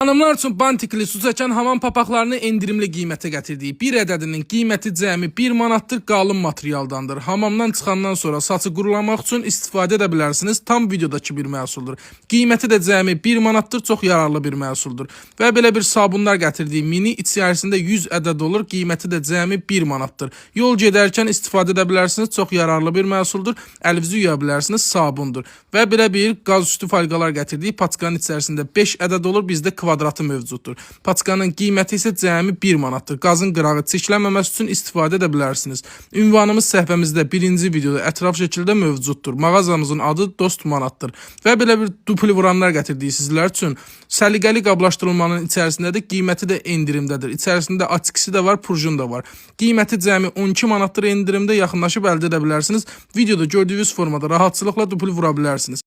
Hanımlar üçün bantikli su çəkən hamam papaqlarını endirimli qiymətə gətirdiyi bir ədədinin qiyməti cəmi 1 manatdır, qalın materialdandır. Hamamdan çıxandan sonra saçı qurulamaq üçün istifadə edə bilərsiniz. Tam videodakı bir məhsuldur. Qiyməti də cəmi 1 manatdır, çox yararlı bir məhsuldur. Və belə bir sabunlar gətirdiyi mini içərisində 100 ədəd olur. Qiyməti də cəmi 1 manatdır. Yol gedərkən istifadə edə bilərsiniz. Çox yararlı bir məhsuldur. Əlinizi yuya bilərsiniz, sabundur. Və belə bir qaz üstü falqalar gətirdiyi paçkanın içərisində 5 ədəd olur. Bizdə kvadratı mövcuddur. Paçkanın qiyməti isə cəmi 1 manatdır. Qazın qırağı çirklənməməsi üçün istifadə edə bilərsiniz. Ünvanımız səhifəmizdə birinci videoda ətraf şəkildə mövcuddur. Mağazamızın adı Dost Manatdır. Və belə bir dupli vuranlar gətirdiyi sizlər üçün səliqəli qablaşdırılmanın içərisindədir. Qiyməti də endirimdədir. İçərisində atikisi də var, purjun da var. Qiyməti cəmi 12 manatdır endirimdə, yaxınlaşıb əldə edə bilərsiniz. Videoda gördüyünüz formada rahatçılıqla dupli vura bilərsiniz.